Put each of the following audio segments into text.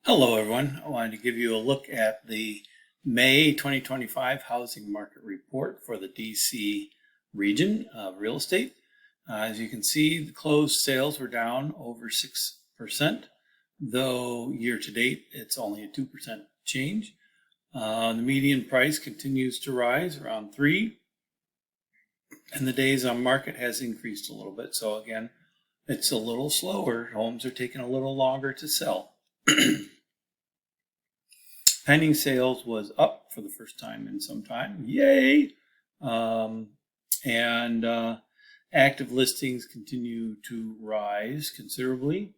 Hello, everyone. I wanted to give you a look at the May 2025 housing market report for the DC region of real estate. As you can see, the closed sales were down over 6%, though year to date it's only a 2% change. The median price continues to rise around 3, and the days on market has increased a little bit. So again, it's a little slower. Homes are taking a little longer to sell. Pending sales was up for the first time in some time. Yay! Active listings continue to rise considerably.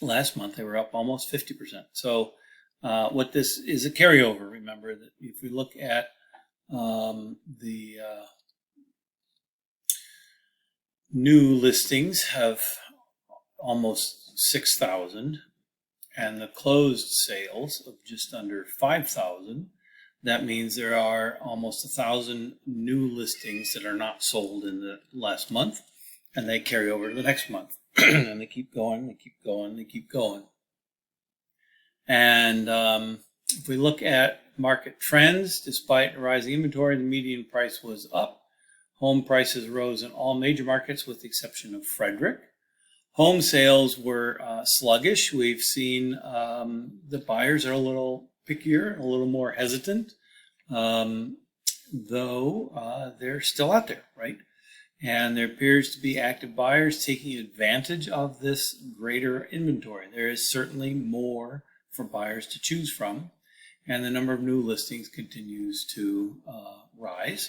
Last month they were up almost 50%. So what this is a carryover. Remember that if we look at the new listings have almost 6,000. And the closed sales of just under 5,000, that means there are almost 1,000 new listings that are not sold in the last month, and they carry over to the next month. And they keep going, they keep going, they keep going. And if we look at market trends, despite rising inventory, the median price was up. Home prices rose in all major markets with the exception of Frederick. Home sales were sluggish. We've seen the buyers are a little pickier, a little more hesitant, though they're still out there, right? And there appears to be active buyers taking advantage of this greater inventory. There is certainly more for buyers to choose from, and the number of new listings continues to rise.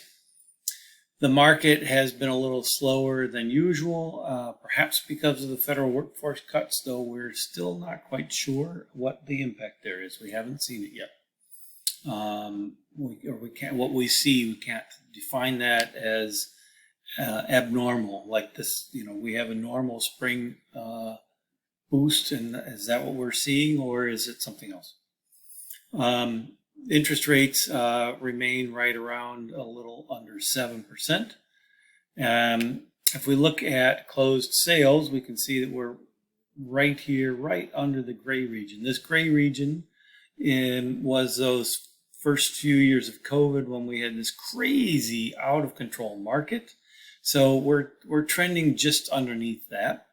The market has been a little slower than usual, perhaps because of the federal workforce cuts, though we're still not quite sure what the impact there is. We haven't seen it yet. What we see, we can't define that as abnormal, like this, we have a normal spring boost, and is that what we're seeing, or is it something else? Interest rates remain right around a little under 7%. If we look at closed sales, we can see that we're right here, right under the gray region. This gray region was those first few years of COVID when we had this crazy out of control market. So we're trending just underneath that.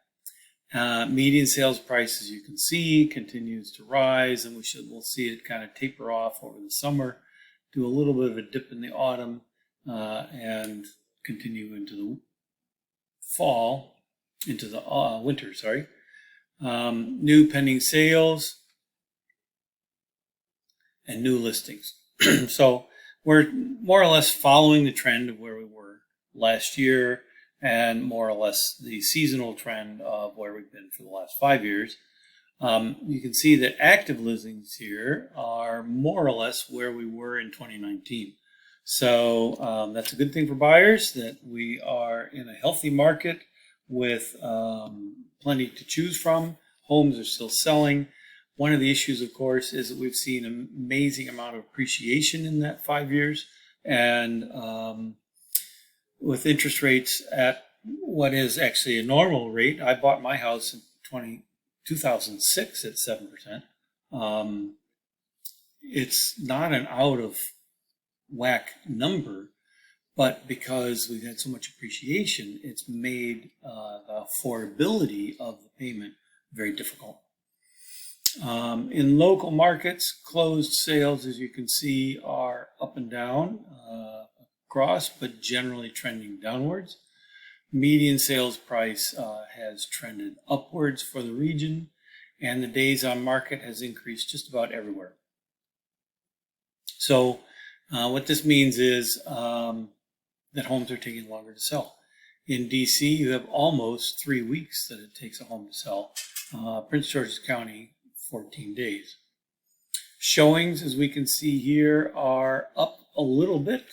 Median sales price, as you can see, continues to rise, and we'll see it kind of taper off over the summer, do a little bit of a dip in the autumn, and continue into the fall, into the winter, sorry. New pending sales and new listings. So we're more or less following the trend of where we were last year, and more or less the seasonal trend of where we've been for the last 5 years. You can see that active listings here are more or less where we were in 2019. So that's a good thing for buyers, that we are in a healthy market with plenty to choose from. Homes are still selling. One of the issues, of course, is that we've seen an amazing amount of appreciation in that 5 years. And with interest rates at what is actually a normal rate, I bought my house in 2006 at 7%. It's not an out of whack number, but because we've had so much appreciation, it's made the affordability of the payment very difficult. In local markets, closed sales, as you can see, are up and down across, but generally trending downwards. Median sales price has trended upwards for the region, and the days on market has increased just about everywhere. So what this means is that homes are taking longer to sell. In DC, you have almost 3 weeks that it takes a home to sell. Prince George's County, 14 days. Showings, as we can see here, are up a little bit.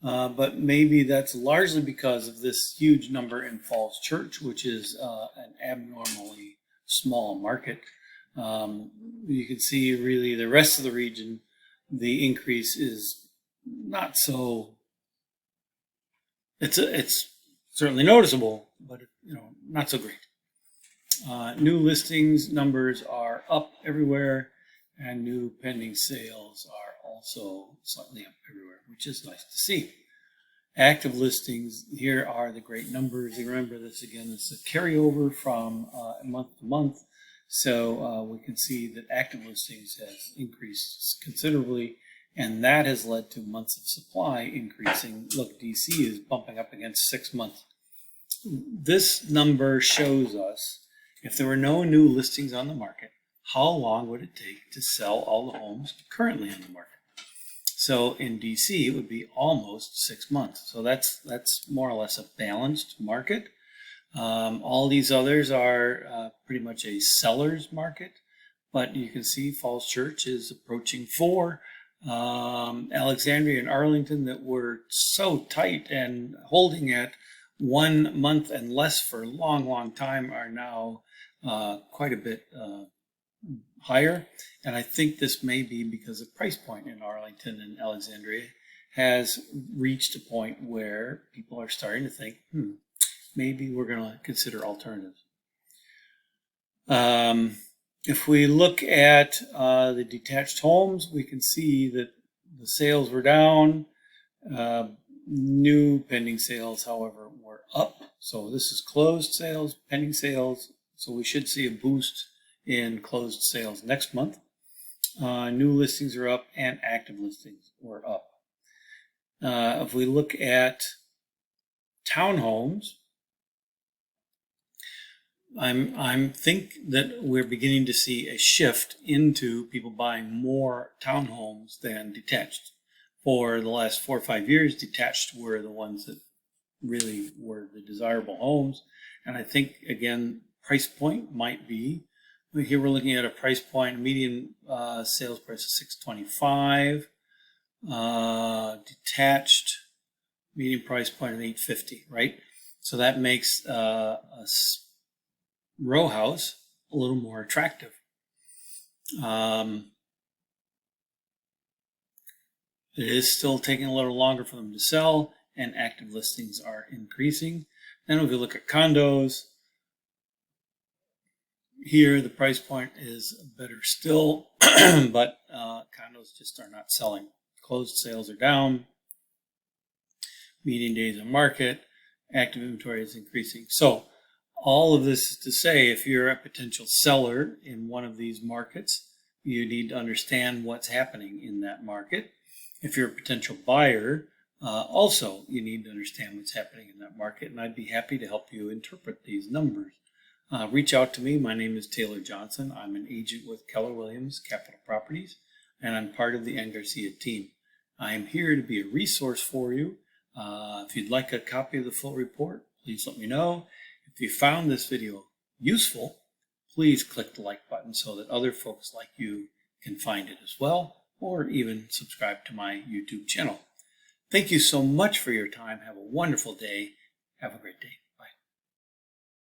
But maybe that's largely because of this huge number in Falls Church, which is an abnormally small market. You can see really the rest of the region, the increase is not so, it's certainly noticeable, but not so great. New listings numbers are up everywhere, and new pending sales are also slightly up everywhere, which is nice to see. Active listings, here are the great numbers. You remember this again, it's a carryover from month to month. So we can see that active listings has increased considerably, and that has led to months of supply increasing. Look, DC is bumping up against 6 months. This number shows us if there were no new listings on the market, how long would it take to sell all the homes currently on the market? So in DC, it would be almost 6 months. So that's more or less a balanced market. All these others are pretty much a seller's market, but you can see Falls Church is approaching 4. Alexandria and Arlington that were so tight and holding at 1 month and less for a long time are now quite a bit higher. And I think this may be because the price point in Arlington and Alexandria has reached a point where people are starting to think, maybe we're going to consider alternatives. If we look at the detached homes, we can see that the sales were down. New pending sales, however, were up. So this is closed sales, pending sales. So we should see a boost in closed sales next month. New listings are up and active listings were up. If we look at townhomes, I think that we're beginning to see a shift into people buying more townhomes than detached. For the last 4 or 5 years, detached were the ones that really were the desirable homes. And I think, again, price point might be, here we're looking at a price point, median sales price of $625, detached, median price point of $850, right? So that makes a row house a little more attractive. It is still taking a little longer for them to sell, and active listings are increasing. Then if we look at condos, here the price point is better still, but condos just are not selling. Closed sales are down, median days on market, active inventory is increasing. So all of this is to say, if you're a potential seller in one of these markets, you need to understand what's happening in that market. If you're a potential buyer, also you need to understand what's happening in that market, and I'd be happy to help you interpret these numbers. Reach out to me. My name is Taylor Johnson. I'm an agent with Keller Williams Capital Properties, and I'm part of the Eng Garcia team. I am here to be a resource for you. If you'd like a copy of the full report, please let me know. If you found this video useful, please click the like button so that other folks like you can find it as well, or even subscribe to my YouTube channel. Thank you so much for your time. Have a wonderful day. Have a great day.